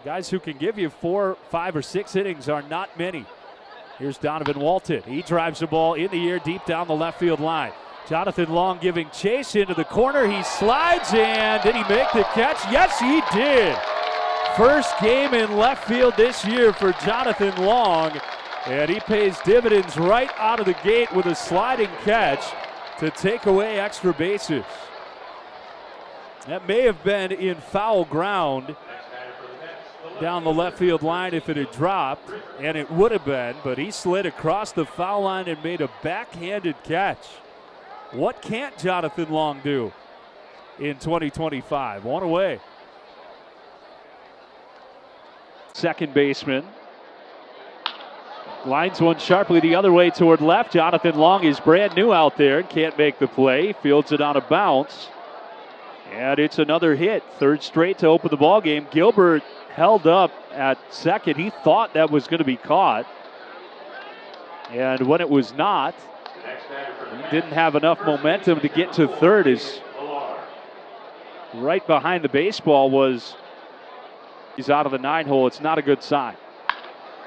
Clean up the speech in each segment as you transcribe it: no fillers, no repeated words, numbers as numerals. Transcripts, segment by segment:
Guys who can give you 4, 5, or 6 innings are not many. Here's Donovan Walton. He drives the ball in the air deep down the left field line. Jonathon Long giving chase into the corner. He slides, and did he make the catch? Yes, he did. First game in left field this year for Jonathon Long, and he pays dividends right out of the gate with a sliding catch to take away extra bases. That may have been in foul ground down the left field line if it had dropped, and it would have been, but he slid across the foul line and made a backhanded catch. What can't Jonathon Long do in 2025? One away. Second baseman lines one sharply the other way toward left. Jonathon Long is brand new out there and can't make the play. Fields it on a bounce, and it's another hit. Third straight to open the ball game. Gilbert held up at second. He thought that was going to be caught, and when it was not, he didn't have enough momentum to get to third. As right behind the baseball was, he's out of the 9-hole. It's not a good sign.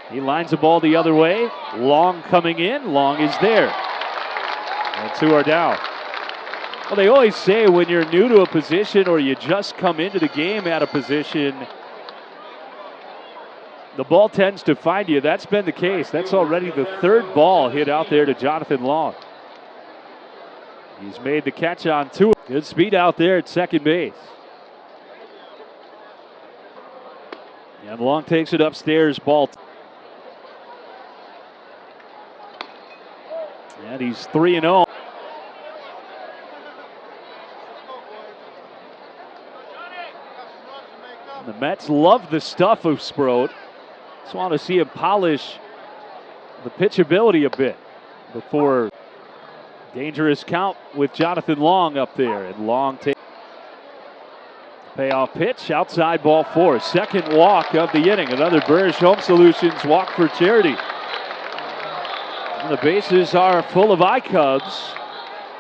He lines the ball the other way. Long coming in. Long is there, and 2 are down. Well, they always say when you're new to a position or you just come into the game at a position, the ball tends to find you. That's been the case. That's already the third ball hit out there to Jonathon Long. He's made the catch on 2. Good speed out there at second base. And Long takes it upstairs, ball. And he's 3-0. The Mets love the stuff of Sproat. Just want to see him polish the pitchability a bit before dangerous count with Jonathon Long up there. And Long takes payoff pitch, outside ball 4. Second walk of the inning. Another Burrish Home Solutions walk for charity. And the bases are full of iCubs.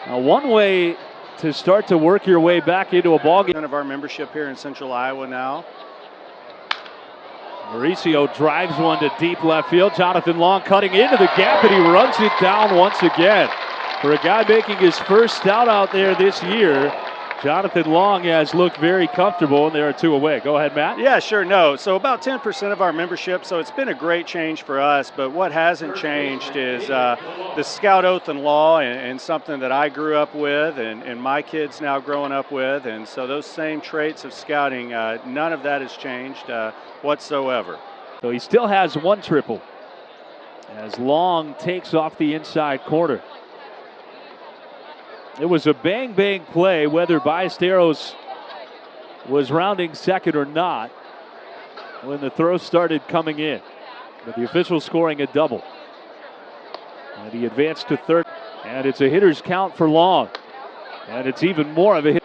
Now, one way to start to work your way back into a ballgame. Of our membership here in Central Iowa now. Mauricio drives one to deep left field. Jonathon Long cutting into the gap, and he runs it down once again. For a guy making his first out there this year, Jonathon Long has looked very comfortable, and there are 2 away. Go ahead, Matt. Yeah, sure. No. So about 10% of our membership. So it's been a great change for us. But what hasn't changed is the scout oath and law, and something that I grew up with and my kids now growing up with. And so those same traits of scouting, none of that has changed whatsoever. So he still has 1 triple as Long takes off the inside corner. It was a bang-bang play, whether Ballesteros was rounding second or not, when the throw started coming in. But the official scoring a double. And he advanced to third. And it's a hitter's count for Long. And it's even more of a hit.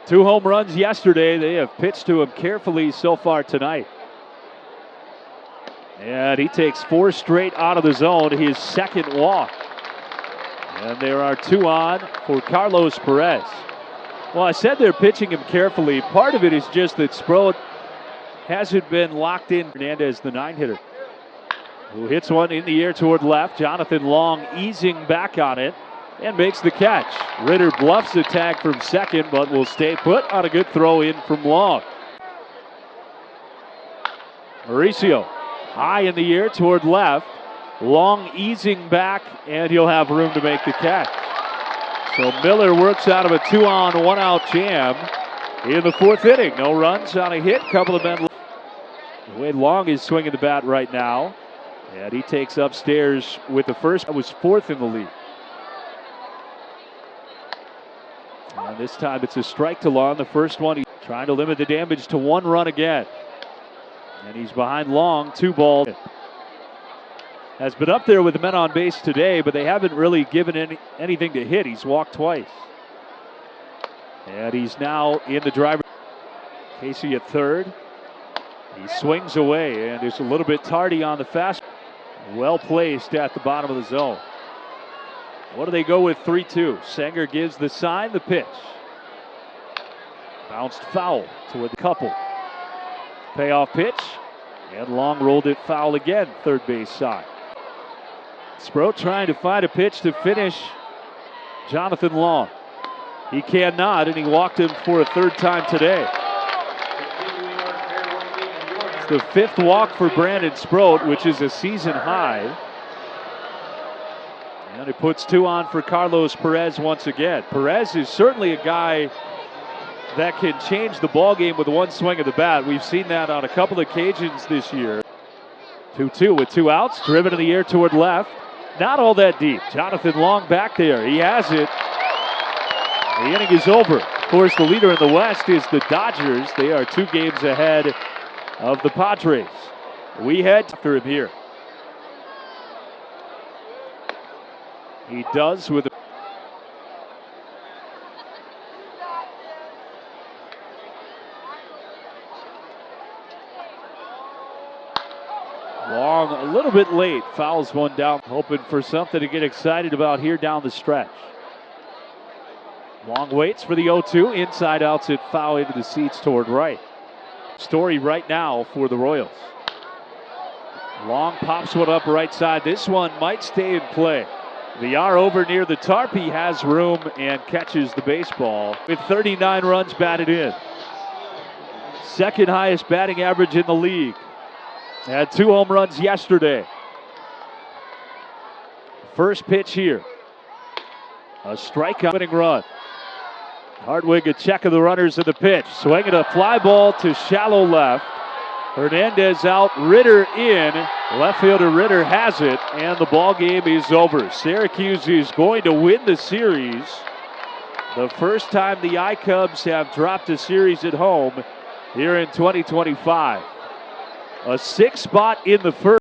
2 home runs yesterday. They have pitched to him carefully so far tonight. And he takes 4 straight out of the zone, his second walk. And there are 2 on for Carlos Perez. Well, I said they're pitching him carefully. Part of it is just that Sproat hasn't been locked in. Hernandez, the 9-hitter, who hits one in the air toward left. Jonathon Long easing back on it and makes the catch. Ritter bluffs the tag from second, but will stay put on a good throw in from Long. Mauricio high in the air toward left. Long easing back, and he'll have room to make the catch. So Miller works out of a 2-on, 1-out jam in the 4th inning. No runs on a hit. Couple of men. The way Long is swinging the bat right now, and he takes upstairs with the first. That was 4th in the lead. And this time it's a strike to Long. The first one, he's trying to limit the damage to 1 run again. And he's behind Long, 2 balls. Has been up there with the men on base today, but they haven't really given anything to hit. He's walked twice. And he's now in the driver. Casey at third. He swings away, and is a little bit tardy on the fast. Well placed at the bottom of the zone. What do they go with 3-2? Sanger gives the sign, the pitch. Bounced foul to a couple. Payoff pitch, and Long rolled it foul again, third base side. Sproat trying to find a pitch to finish Jonathon Long. He cannot, and he walked him for a third time today. It's the fifth walk for Brandon Sproat, which is a season high. And it puts two on for Carlos Perez once again. Perez is certainly a guy that can change the ball game with one swing of the bat. We've seen that on a couple of occasions this year. 2-2 with two outs, driven in the air toward left. Not all that deep. Jonathon Long back there. He has it. The inning is over. Of course, the leader in the West is the Dodgers. They are 2 games ahead of the Padres. We head after him here. He does with a Long a little bit late, fouls one down, hoping for something to get excited about here down the stretch. Long waits for the 0-2, inside outs it foul into the seats toward right. Story right now for the Royals. Long pops one up right side. This one might stay in play. The R over near the tarp, he has room and catches the baseball with 39 runs batted in. Second highest batting average in the league. Had 2 home runs yesterday. First pitch here. A strikeout winning run. Hardwig a check of the runners in the pitch. Swinging a fly ball to shallow left. Hernandez out, Ritter in. Left fielder Ritter has it, and the ball game is over. Syracuse is going to win the series. The first time the I-Cubs have dropped a series at home here in 2025. A 6th spot in the first.